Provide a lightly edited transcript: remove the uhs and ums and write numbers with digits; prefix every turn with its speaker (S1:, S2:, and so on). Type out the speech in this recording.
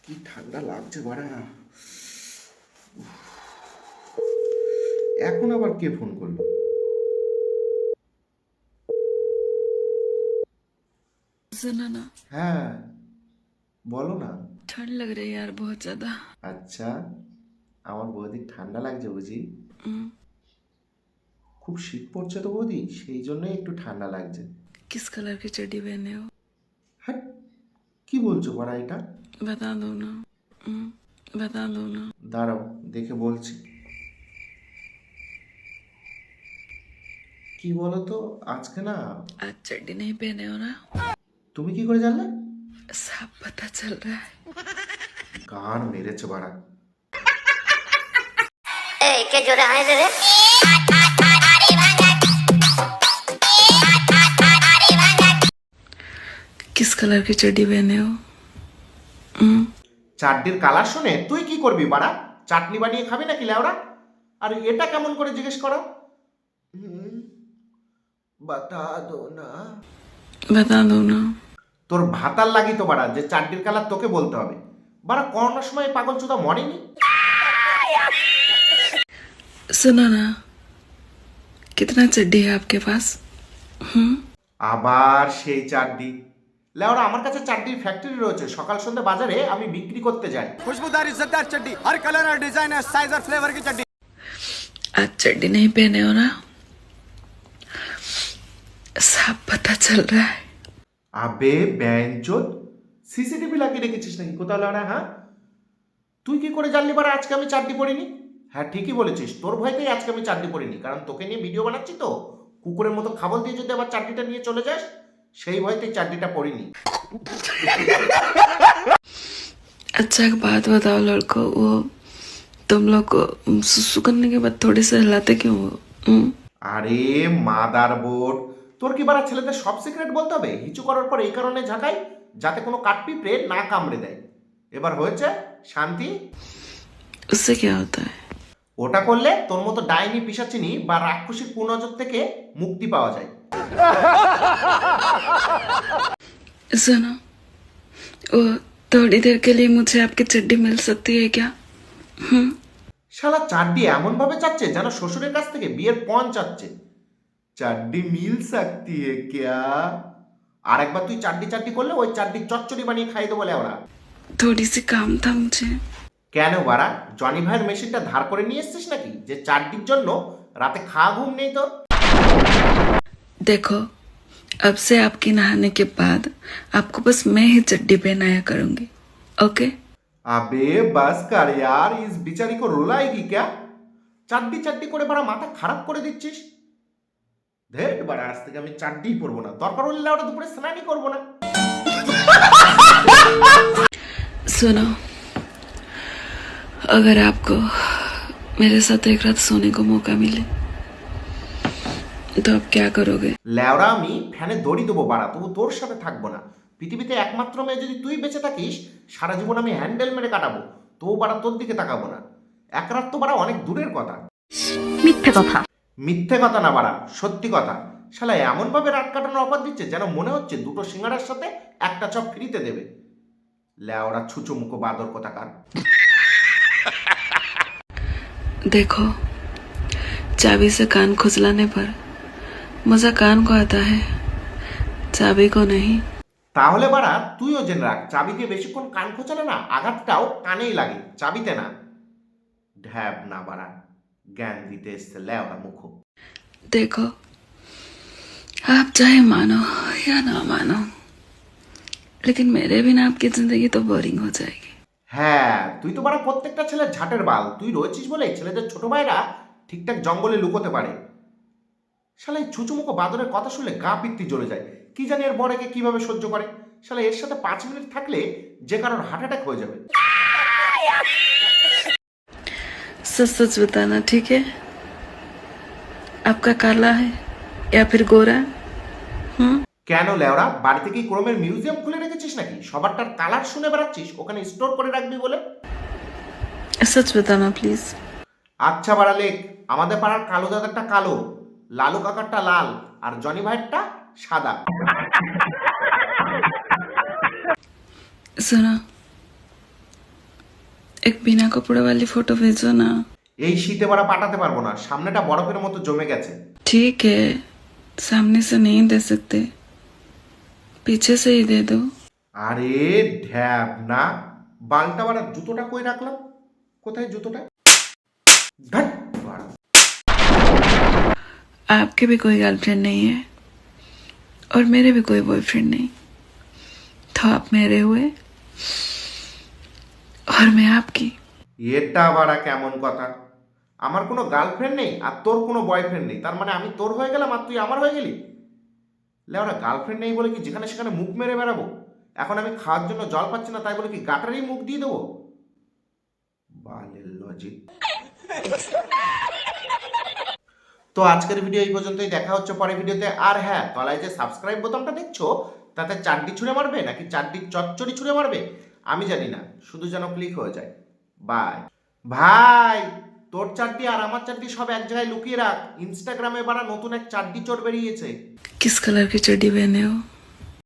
S1: কি ঠান্ডা লাগছে বাড়া। এখন আবার কে ফোন করলো?
S2: सुना ना।
S1: হ্যাঁ, বলো না।
S2: ठंड लग रही है यार बहुत ज्यादा।
S1: আচ্ছা, আমার বৌদির ঠান্ডা লাগছে বুঝি?
S2: हम्म,
S1: খুব শীত পড়ছে তো বৌদি, সেই জন্যই একটু ঠান্ডা লাগছে।
S2: किस कलर की चड्डी पहने हो?
S1: হ্যাঁ, কি বলছো বাড়া এটা?
S2: बता दो ना। बता दो ना।
S1: দাঁড়াও, দেখে বলছি। কি বলো তো, আজকে না।
S2: आज चड्डी नहीं पहने हो ना?
S1: তুমি কি করে জানলে?
S2: सब पता चल रहा है।
S1: গান মেরেছে বাড়া।
S3: এই কে জোরে হাই রে
S2: किस कलर की चड्डी पहने हो?
S1: চাটনির কালার শুনে তুই কি করবি বাড়া? চাটনি বানিয়ে খাবি নাকি লেওড়া? আর এটা কেমন করে জিজ্ঞেস করা? বাতা দো না।
S2: बता दो ना।
S1: তোর ভাতার লাগি তো বাড়া যে চাটনির কালার তোকে বলতে হবে। বাড়া করোনার সময় পাগল চোদা মরেনি?
S2: सुनो ना, कितना चड्डी है आपके पास?
S1: আবার সেই চাটনি। লেওড়া আমার কাছে চাটনির ফ্যাক্টরি রয়েছে, সকাল সন্ধ্যে বাজারে আমি বিক্রি করতে যাই।
S4: खुशबूदार इज्जतदार चड्डी, हर कलर और डिजाइन और साइज और फ्लेवर की चड्डी।
S2: आज चड्डी नहीं पहने हो ना? सब पता चल रहा है।
S1: আবে ব্যাঞ্চোদ, সিসিটিভি লাগিয়ে রেখেছিস নাকি কোথাও লেওড়া? হ্যাঁ, তুই কি করে জানলি বাড়া আজকে আমি চাটনি পরিনি? হ্যাঁ ঠিকই বলেছিস, তোর ভয়তেই আজকে আমি চাটনি পরিনি, কারণ তোকে নিয়ে ভিডিও বানাচ্ছি তো। কুকুরের মতো খাবার দিয়ে যদি আবার চাটনিটা নিয়ে চলে যাস, সেই ভয়তেই চাটনিটা পরিনি।
S2: अच्छा एक बात बताओ लड़को, वो तुम लोग को सुसु करने के बाद थोड़े से हिलाते क्यों हो?
S1: আরে মাদার বোর্ড, তোর কি বাড়া ছেলেদের সব সিক্রেট বলতে হবে? হিচু করার পর এই কারণে ঝাঁকাই যাতে কোনো কাঠপিঁপড়ে না কামড়ে দেয়। এবার হয়েছে শান্তি।
S2: उससे क्या होता है?
S1: ওটা করলে তোর মতো ডাইনি পিশাচিনি বা রাক্ষসীর কুনজর থেকে মুক্তি পাওয়া যায়।
S2: सुनो, वो थोड़ी देर के लिए मुझे आपकी चड्डी मिल सकती है क्या?
S1: শালা চাড্ডি এমন ভাবে চাচ্ছে যেন শ্বশুরের কাছ থেকে বিয়ের পণ চাচ্ছে। চাড্ডি মিল সাকতি হে ক্যা? আর একবার তুই চাড্ডি চাড্ডি করলে ওই চাড্ডি চচ্চড়ি বানিয়ে খাই দেবো ওরা।
S2: थोड़ी सी काम था मुझे।
S1: কেন বাড়া, জনি ভাইয়ের মেশিনটা ধার করে নিয়ে এসছিস নাকি যে চাড্ডির জন্য রাতে খাওয়া ঘুম নেই তোর?
S2: देखो, अब से आपकी नहाने के बाद आपको बस मैं ही चड्डी पहनाया करूंगी, ओके?
S1: আবে বাস কর यार, ইস বিচারি কো রুলাएगी क्या? চাড্ডি চাড্ডি করে বাড়া মাথা খারাপ করে দিচ্ছিস। ধেট বাড়া, আজ থেকে আমি চাড্ডিই পরবো না, দরকার হলে ওটা দুপুরে স্নানই করবো না।
S2: सुनो, अगर आपको मेरे साथ एक रात सोने को मौका मिले तो आप क्या करोगे?
S1: ল্যাওড়া আমি ফ্যানে দড়ি দেবো বাড়া, তবু তোর সাথে থাকবো না। পৃথিবীতে একমাত্র মেয়ে যদি তুই বেঁচে থাকিস, সারা জীবন আমি হ্যান্ডেল মেরে কাটাবো, তবু বাড়া তোর দিকে তাকাবো না। এক রাত তো বাড়া অনেক দূরের কথা।
S3: মিথ্যে কথা।
S1: মিথ্যে কথা না বাড়া, সত্যি কথা। শালা এমন ভাবে রাত কাটানোর অফার দিচ্ছে যেন মনে হচ্ছে দুটো সিঙ্গাড়ার সাথে একটা চপ ফ্রিতে দেবে। ল্যাওড়া ছুচো মুখো বাদর কোথাকার।
S2: देखो, चाबी से कान खुजलाने पर मजा कान को आता है, चाबी को नहीं।
S1: তাহলে বাড়া তুইও জেনে রাখ, চাবি দিয়ে বেশিক্ষণ কান খোঁচালে না আঘাতটাও কানেই লাগে, চাবিতে না। ঢ্যাব না বাড়া, জ্ঞান দিতে এসছে ল্যাওড়া মুখো।
S2: देखो, आप चाहे मानो या ना मानो, लेकिन मेरे बिना आपकी जिंदगी तो बोरिंग हो जाएगी।
S1: হ্যাঁ, তুই তো বাড়া প্রত্যেকটা ছেলের ঝাটের বাল। তুই রয়েছিস বলে ছেলেদের ছোট ভাইরা ঠিকঠাক জঙ্গলে লুকোতে পারে। শালা এই ছুচুমুখো বাদরের কথা শুনলে গা পিত্তি জ্বলে যায়। কি জানি এর বর একে কিভাবে সহ্য করে। শালা এর সাথে 5 মিনিট থাকলে যে কারোর হার্ট অ্যাটাক হয়ে যাবে।
S2: सच सच बताना, ठीक है? आपका काला है या फिर गोरा?
S1: কেন লেওড়া, বাড়িতে কি ক্রোমের মিউজিয়াম খুলে রেখেছিস নাকি? সবারটার কালার শুনে বেড়াচ্ছিস ওখানে স্টোর করে রাখবি বলে?
S2: सच बताना प्लीज।
S1: আচ্ছা বাড়া লেখ, আমাদের পাড়ার কালো দাদারটা কালো, লালু কাকারটা লাল, আর জনি ভাইয়েরটা সাদা।
S2: सुनो, एक बिना कपड़े वाली फोटो भेजो ना।
S1: এই শীতে বাড়া পাঠাতে পারবো না, সামনেটা বরফের মতো জমে গেছে।
S2: ठीक है, सामने से नहीं दे सकते, पीछे से ही दे दो।
S1: আরে ঢ্যাব না, বালটা বাড়া জুতোটা কই রাখলাম, কোথায় জুতোটা? ধ্যাৎ বাড়া।
S2: आपके भी कोई गर्लफ्रेंड नहीं है और मेरे भी कोई बॉयफ्रेंड नहीं, तो आप मेरे हुए और मैं आपकी।
S1: এটা বাড়া কেমন কথা? আমার কোনো গার্লফ্রেন্ড নেই আর তোর কোনো বয়ফ্রেন্ড নেই, তার মানে আমি তোর হয়ে গেলাম আর তুই আমার হয়ে গেলি? লেওরা গার্লফ্রেন্ড নেই বলে কি যেখানে সেখানে মুখ মেরে বেড়াবো? এখন আমি খাওয়ার জন্য জল পাচ্ছি না তাই বলে কি গাটারেই মুখ দিয়ে দেবো? বালের লজিক। তো আজকের ভিডিও এই পর্যন্তই, দেখা হচ্ছে পরের ভিডিওতে। আর হ্যাঁ, তলায় যে সাবস্ক্রাইব বোতামটা দেখছো তাতে চারটি ছুঁড়ে মারবে নাকি চারটি চচ্চড়ি ছুঁড়ে মারবে আমি জানি না, শুধু যেন ক্লিক হয়ে যায়। বাই ভাই। তোর চারটি আর আমার চারটি সব এক জায়গায় লুকিয়ে রাখ, ইনস্টাগ্রামে বাড়া নতুন এক চারটি চোর বেরিয়েছে।
S2: किस कलर की चड्डी पहने हो?